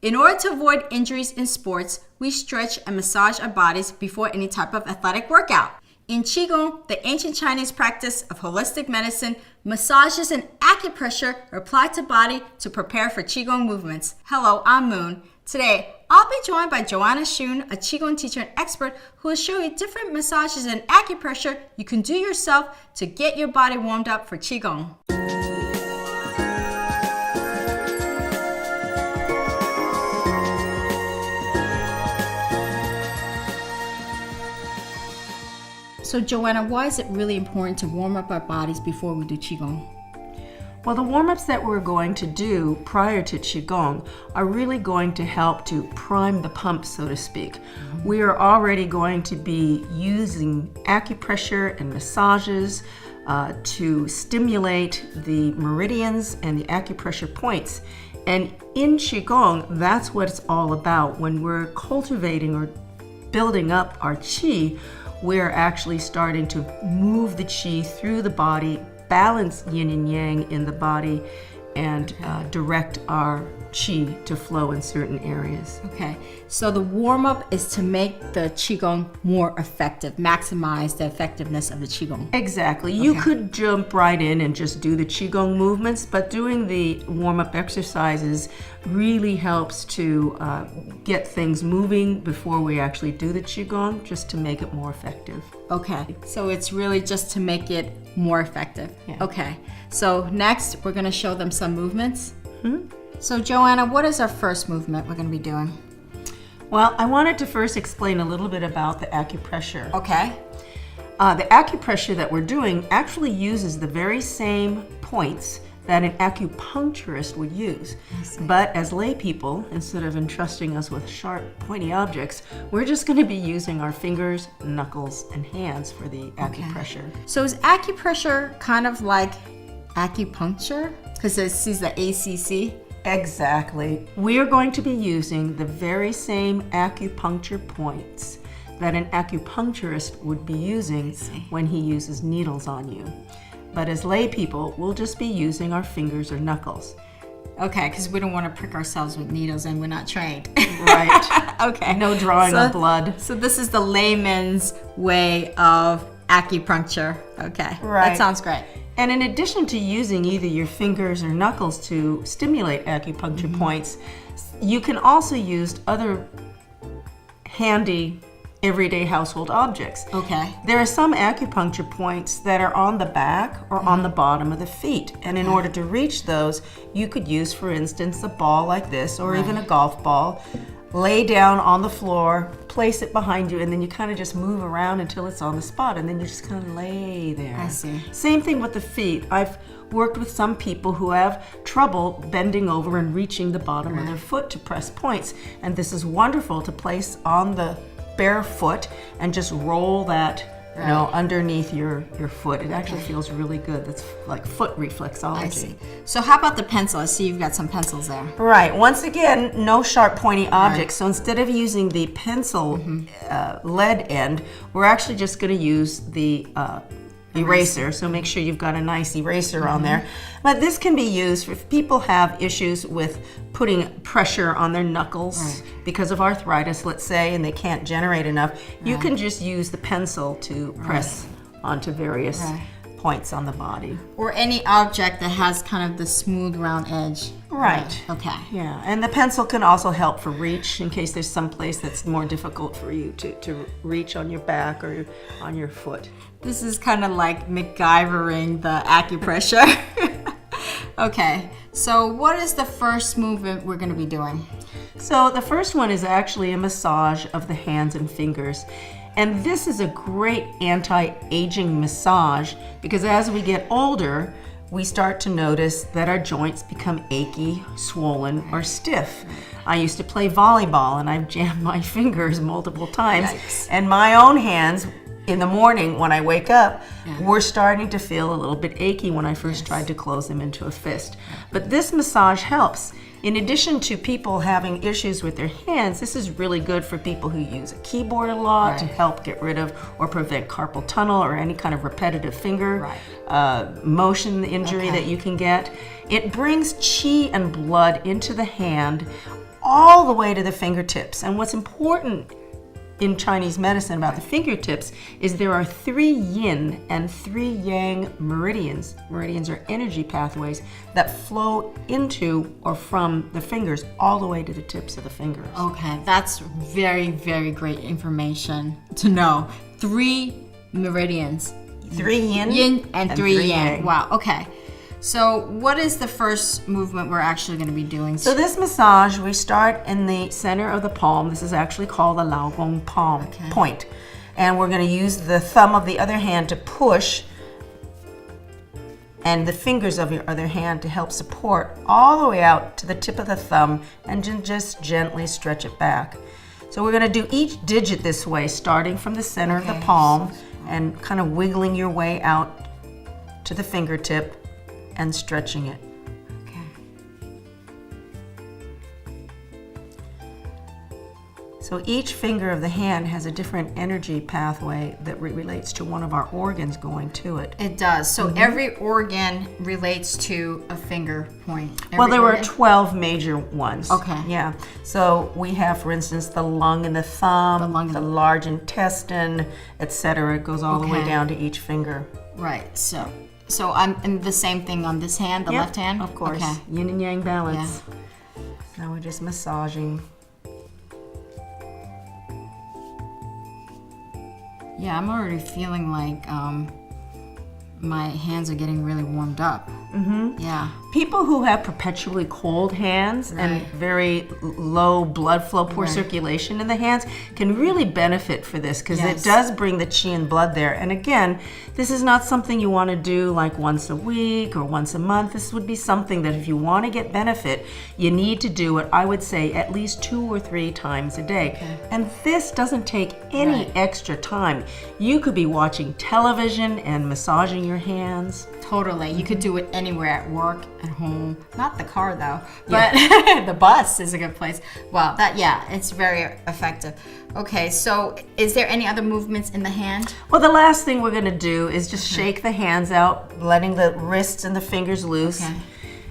In order to avoid injuries in sports, we stretch and massage our bodies before any type of athletic workout. In Qigong, the ancient Chinese practice of holistic medicine, massages and acupressure are applied to body to prepare for Qigong movements. Hello, I'm Moon. Today, I'll be joined by Joanna Shun, a Qigong teacher and expert who will show you different massages and acupressure you can do yourself to get your body warmed up for Qigong. So Joanna, why is it really important to warm up our bodies before we do Qigong? Well, the warm-ups that we're going to do prior to Qigong are really going to help to prime the pump, so to speak. We are already going to be using acupressure and massages to stimulate the meridians and the acupressure points. And in Qigong, that's what it's all about. When we're cultivating or building up our qi, we're actually starting to move the qi through the body, balance yin and yang in the body, and direct our qi to flow in certain areas. Okay, so the warm-up is to make the Qigong more effective, maximize the effectiveness of the Qigong. Exactly. You could jump right in and just do the Qigong movements, but doing the warm-up exercises really helps to get things moving before we actually do the Qigong, just to make it more effective. Okay, so it's really just to make it more effective. Yeah. Okay, so next we're going to show them some movements. So Joanna, what is our first movement we're going to be doing? Well, I wanted to first explain a little bit about the acupressure. Okay. The acupressure that we're doing actually uses the very same points that an acupuncturist would use. But as lay people, instead of entrusting us with sharp, pointy objects, we're just going to be using our fingers, knuckles, and hands for the acupressure. So is acupressure kind of like acupuncture? Because it sees the ACC? Exactly. We are going to be using the very same acupuncture points that an acupuncturist would be using when he uses needles on you. But as lay people, we'll just be using our fingers or knuckles. Okay, because we don't want to prick ourselves with needles and we're not trained. Right. Okay. No drawing of blood. So this is the layman's way of acupuncture. Okay. Right. That sounds great. And in addition to using either your fingers or knuckles to stimulate acupuncture points, you can also use other handy everyday household objects. Okay. There are some acupuncture points that are on the back or on the bottom of the feet. And in order to reach those, you could use, for instance, a ball like this or even a golf ball. Lay down on the floor, place it behind you, and then you kind of just move around until it's on the spot, and then you just kind of lay there. I see. Same thing with the feet. I've worked with some people who have trouble bending over and reaching the bottom of their foot to press points, and this is wonderful to place on the bare foot and just roll that underneath your foot. It actually feels really good. That's like foot reflexology. I see. So how about the pencil? I see you've got some pencils there. Right. Once again, no sharp pointy objects. So instead of using the pencil lead end, we're actually just going to use the eraser. So make sure you've got a nice eraser on there. But this can be used if people have issues with putting pressure on their knuckles because of arthritis, let's say, and they can't generate enough. You can just use the pencil to press onto various points on the body. Or any object that has kind of the smooth round edge. Right. Okay. Yeah, and the pencil can also help for reach in case there's some place that's more difficult for you to reach on your back or on your foot. This is kind of like MacGyvering the acupressure. Okay, so what is the first movement we're going to be doing? So the first one is actually a massage of the hands and fingers. And this is a great anti-aging massage because as we get older, we start to notice that our joints become achy, swollen, or stiff. I used to play volleyball and I've jammed my fingers multiple times. Yikes. And my own hands in the morning when I wake up were starting to feel a little bit achy when I first tried to close them into a fist. But this massage helps. In addition to people having issues with their hands, this is really good for people who use a keyboard a lot to help get rid of or prevent carpal tunnel or any kind of repetitive finger motion injury that you can get. It brings qi and blood into the hand all the way to the fingertips. And what's important in Chinese medicine about the fingertips is there are 3 yin and 3 yang meridians. Meridians are energy pathways that flow into or from the fingers all the way to the tips of the fingers. Okay, that's very, very great information to know. 3 meridians. 3 Yin and 3 yang. yang. Wow, okay. So what is the first movement we're actually going to be doing? So this massage, we start in the center of the palm. This is actually called the Lao Gong palm point. And we're going to use the thumb of the other hand to push and the fingers of your other hand to help support all the way out to the tip of the thumb and just gently stretch it back. So we're going to do each digit this way, starting from the center of the palm and kind of wiggling your way out to the fingertip and stretching it. So each finger of the hand has a different energy pathway that relates to one of our organs going to it. It does. So every organ relates to a finger point. Well, there were 12 major ones. Okay. Yeah. So we have, for instance, the lung and the thumb, the large intestine, etc. It goes all the way down to each finger. Right. So I'm in the same thing on this hand, the left hand? Of course. Okay. Yin and yang balance. Now we're just massaging. Yeah, I'm already feeling like my hands are getting really warmed up. Yeah. People who have perpetually cold hands and very low blood flow, poor circulation in the hands can really benefit for this because it does bring the qi and blood there. And again, this is not something you want to do like once a week or once a month. This would be something that if you want to get benefit, you need to do it, I would say, at least 2 or 3 times a day. And this doesn't take any extra time. You could be watching television and massaging your hands. Totally. You could do it anywhere, at work, at home. Not the car though, but the bus is a good place. Wow, it's very effective. Okay, so is there any other movements in the hand? Well, the last thing we're going to do is just shake the hands out, letting the wrists and the fingers loose.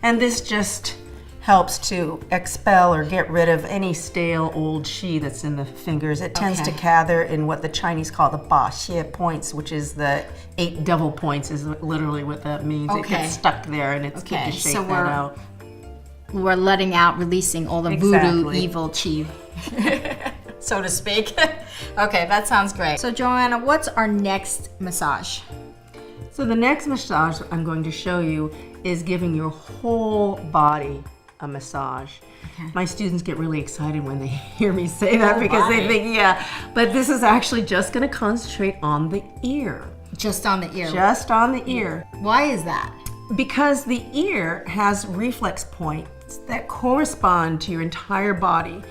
And this just helps to expel or get rid of any stale old qi that's in the fingers. It tends to gather in what the Chinese call the ba xie points, which is the 8 devil points is literally what that means. It gets stuck there and it's good to shake that out. We're letting out, releasing all the voodoo, evil qi, so to speak. Okay, that sounds great. So Joanna, what's our next massage? So the next massage I'm going to show you is giving your whole body a massage. My students get really excited when they hear me say that because they think, but this is actually just going to concentrate on the ear. Just on the ear? Just on the ear. Why is that? Because the ear has reflex points that correspond to your entire body.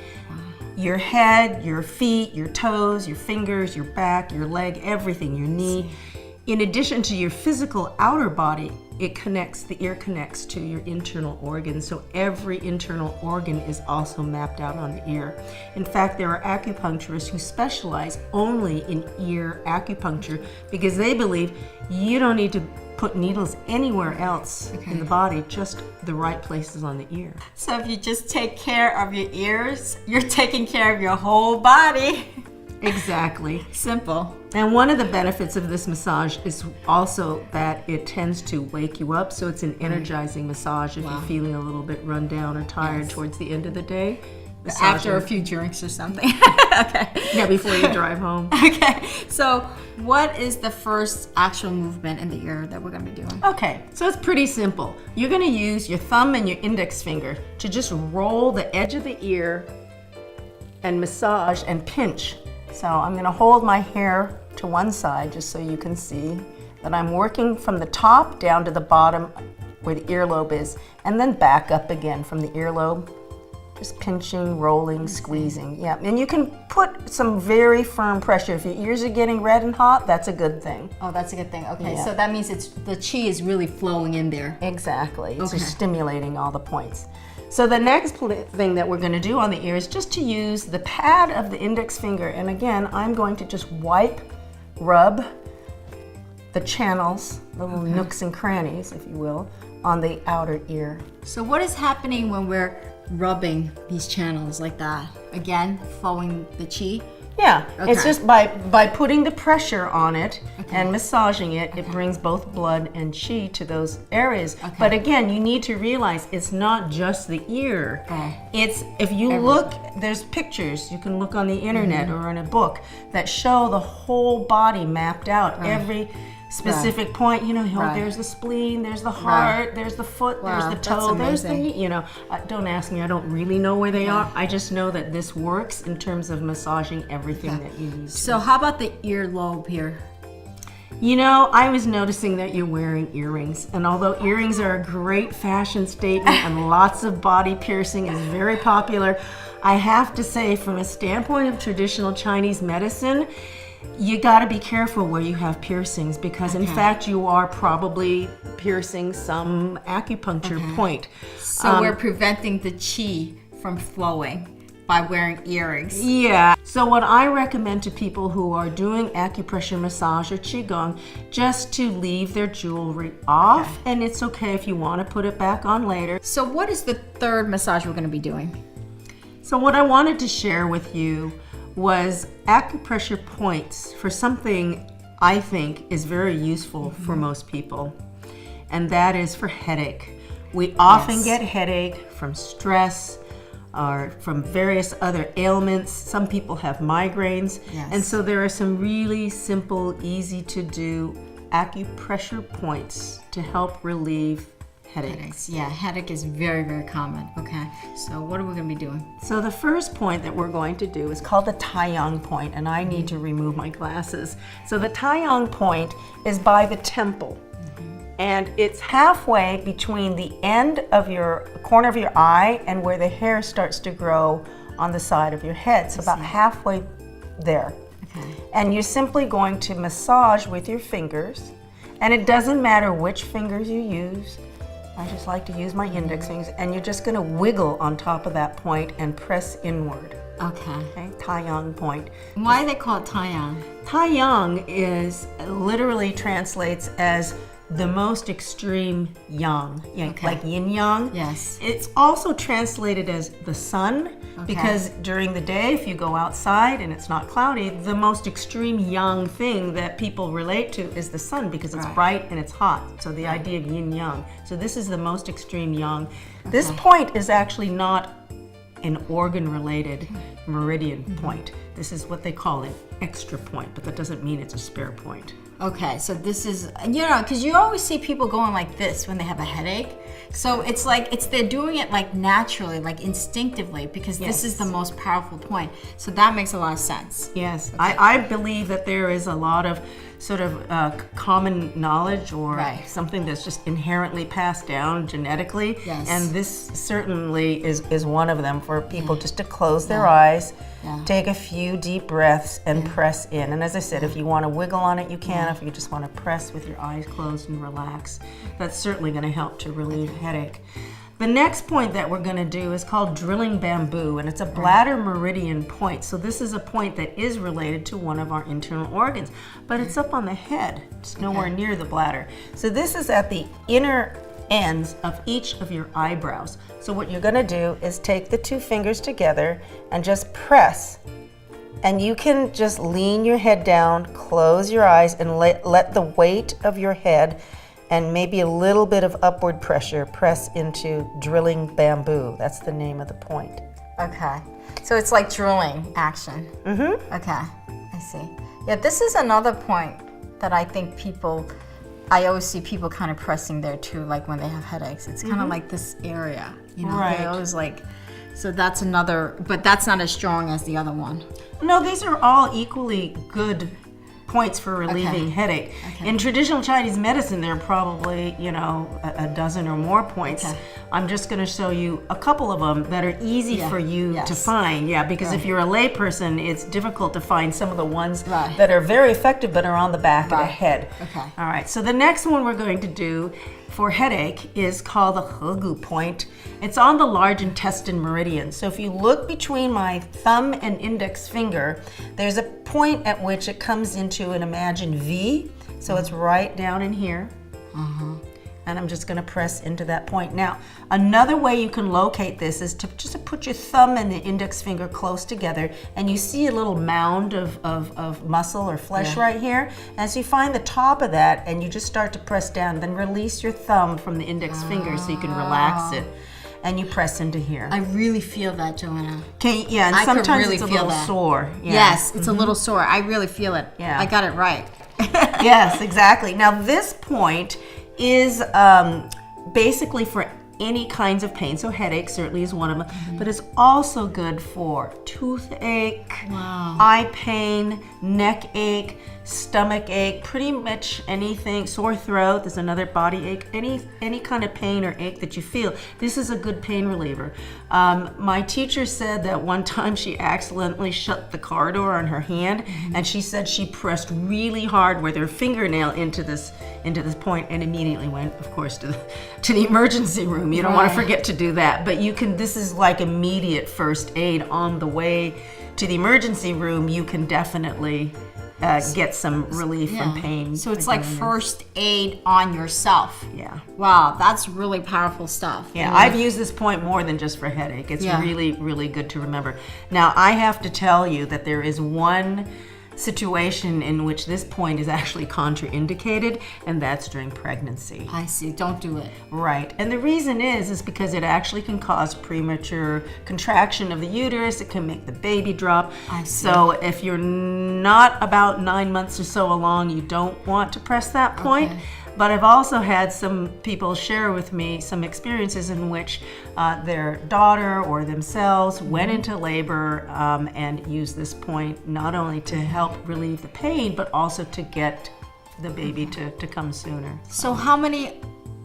Your head, your feet, your toes, your fingers, your back, your leg, everything, your knee. In addition to your physical outer body, the ear connects to your internal organs, so every internal organ is also mapped out on the ear. In fact, there are acupuncturists who specialize only in ear acupuncture because they believe you don't need to put needles anywhere else in the body, just the right places on the ear. So if you just take care of your ears, you're taking care of your whole body. Exactly. Simple. And one of the benefits of this massage is also that it tends to wake you up, so it's an energizing massage if you're feeling a little bit run down or tired towards the end of the day. After a few drinks or something. Yeah, before you drive home. Okay, so what is the first actual movement in the ear that we're going to be doing? Okay, so it's pretty simple. You're going to use your thumb and your index finger to just roll the edge of the ear and massage and pinch. So I'm going to hold my hair to one side just so you can see that I'm working from the top down to the bottom where the earlobe is, and then back up again from the earlobe. Just pinching, rolling, squeezing. Yeah, and you can put some very firm pressure. If your ears are getting red and hot, that's a good thing. Oh, that's a good thing. Okay, so that means the qi is really flowing in there. Exactly. It's just stimulating all the points. So the next thing that we're going to do on the ear is just to use the pad of the index finger. And again, I'm going to just rub the channels, the little nooks and crannies, if you will, on the outer ear. So what is happening when we're rubbing these channels like that. Again, flowing the chi. Yeah, it's Okay. just by putting the pressure on it and massaging it, it brings both blood and chi to those areas. But again, you need to realize it's not just the ear. It's, if you look, there's pictures, you can look on the internet or in a book that show the whole body mapped out, every specific point. You know, there's the spleen, there's the heart, there's the foot, there's the that's toe, there's the amazing. knee. You know, don't ask me, I don't really know where they are. I just know that this works in terms of massaging everything that you need to. So how about the earlobe here? You know, I was noticing that you're wearing earrings, and although earrings are a great fashion statement and lots of body piercing is very popular, I have to say, from a standpoint of traditional Chinese medicine, you got to be careful where you have piercings, because in fact you are probably piercing some acupuncture point. So we're preventing the chi from flowing by wearing earrings. Yeah. So what I recommend to people who are doing acupressure massage or Qigong, just to leave their jewelry off, and it's okay if you want to put it back on later. So what is the third massage we're going to be doing? So what I wanted to share with you was acupressure points for something I think is very useful for most people, and that is for headache. We often get headache from stress or from various other ailments. Some people have migraines, and so there are some really simple, easy to do acupressure points to help relieve headaches. Yeah, headache is very, very common. Okay, so what are we going to be doing? So the first point that we're going to do is called the Taiyang point, and I need to remove my glasses. So the Taiyang point is by the temple, and it's halfway between the end of your corner of your eye and where the hair starts to grow on the side of your head. So about halfway there. And you're simply going to massage with your fingers, and it doesn't matter which fingers you use. I just like to use my index fingers, and you're just going to wiggle on top of that point and press inward. Okay, Taiyang point. Why do they call it Taiyang? Taiyang is literally translates as the most extreme yang, like yin yang. Yes. It's also translated as the sun, because during the day, if you go outside and it's not cloudy, the most extreme yang thing that people relate to is the sun, because it's bright and it's hot. So the idea of yin yang. So this is the most extreme yang. This point is actually not an organ-related meridian point. This is what they call an extra point, but that doesn't mean it's a spare point. Okay, so this is, you know, because you always see people going like this when they have a headache. So it's like, they're doing it like naturally, like instinctively, because this is the most powerful point. So that makes a lot of sense. Yes, I believe that there is a lot of sort of common knowledge or something that's just inherently passed down genetically. And this certainly is one of them for people just to close their eyes, take a few deep breaths and press in. And as I said, if you want to wiggle on it, you can. If you just want to press with your eyes closed and relax, that's certainly going to help to relieve headache. The next point that we're going to do is called drilling bamboo, and it's a bladder meridian point. So this is a point that is related to one of our internal organs, but it's up on the head. It's nowhere near the bladder. So this is at the inner ends of each of your eyebrows. So what you're going to do is take the two fingers together and just press. And you can just lean your head down, close your eyes, and let the weight of your head and maybe a little bit of upward pressure press into drilling bamboo. That's the name of the point. Okay, so it's like drilling action. Okay, I see. Yeah, this is another point that I think I always see people kind of pressing there too, like when they have headaches. It's kind of like this area, you know, they always like, so that's another, but that's not as strong as the other one. No, these are all equally good points for relieving headache. In traditional Chinese medicine, there are probably, you know, a dozen or more points. I'm just going to show you a couple of them that are easy for you to find. Because if you're a layperson, it's difficult to find some of the ones that are very effective but are on the back of the head. All right, so the next one we're going to do for headache is called the Hegu point. It's on the large intestine meridian. So if you look between my thumb and index finger, there's a point at which it comes into an imagined V. So it's right down in here. and I'm just going to press into that point. Now, another way you can locate this is to just put your thumb and the index finger close together, and you see a little mound of muscle or flesh right here. As you find the top of that, and you just start to press down, then release your thumb from the index finger so you can relax it. And you press into here. I really feel that, Joanna. Okay, yeah, and sometimes it's a little sore. Yeah. Yes, it's a little sore. I really feel it. Yeah. I got it right. Yes, exactly. Now this point is basically for any kinds of pain. So headache certainly is one of them, but it's also good for toothache, eye pain, neck ache, stomach ache, pretty much anything, sore throat, there's another body ache, any kind of pain or ache that you feel. This is a good pain reliever. My teacher said that one time she accidentally shut the car door on her hand, and she said she pressed really hard with her fingernail into this point and immediately went, of course, to the emergency room. You don't want to forget to do that, but you can, this is like immediate first aid on the way to the emergency room. You can definitely get some relief from pain. So it's like first aid on yourself. Yeah. Wow, that's really powerful stuff. Yeah, I've used this point more than just for headache. It's really, really good to remember. Now, I have to tell you that there is one situation in which this point is actually contraindicated, and that's during pregnancy. I see. Don't do it. Right. And the reason is because it actually can cause premature contraction of the uterus. It can make the baby drop. I see. So if you're not about 9 months or so along, you don't want to press that point. Okay. But I've also had some people share with me some experiences in which their daughter or themselves went into labor and used this point not only to help relieve the pain, but also to get the baby to come sooner. So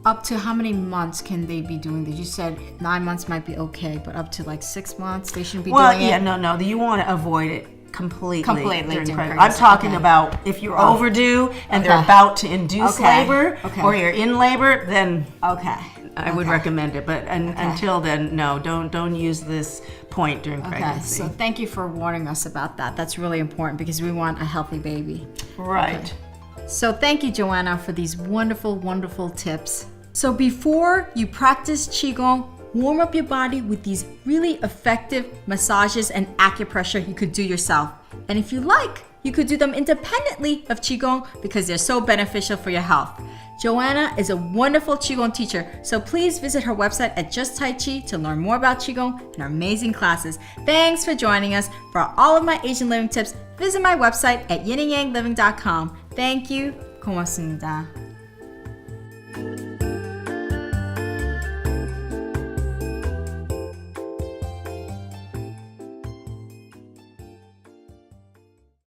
up to how many months can they be doing this? You said 9 months might be okay, but up to like 6 months they shouldn't be doing it? Well, yeah, no, you want to avoid it completely during pregnancy. pregnancy. I'm talking about if you're overdue and they're about to induce labor or you're in labor, then I would recommend it. But until then, no, don't use this point during pregnancy. So thank you for warning us about that. That's really important because we want a healthy baby. Right. Okay. So thank you, Joanna, for these wonderful, wonderful tips. So before you practice Qigong, warm up your body with these really effective massages and acupressure you could do yourself. And if you like, you could do them independently of Qigong because they're so beneficial for your health. Joanna is a wonderful Qigong teacher, so please visit her website at Just Tai Chi to learn more about Qigong and her amazing classes. Thanks for joining us. For all of my Asian living tips, visit my website at yinandyangliving.com. Thank you. 고맙습니다.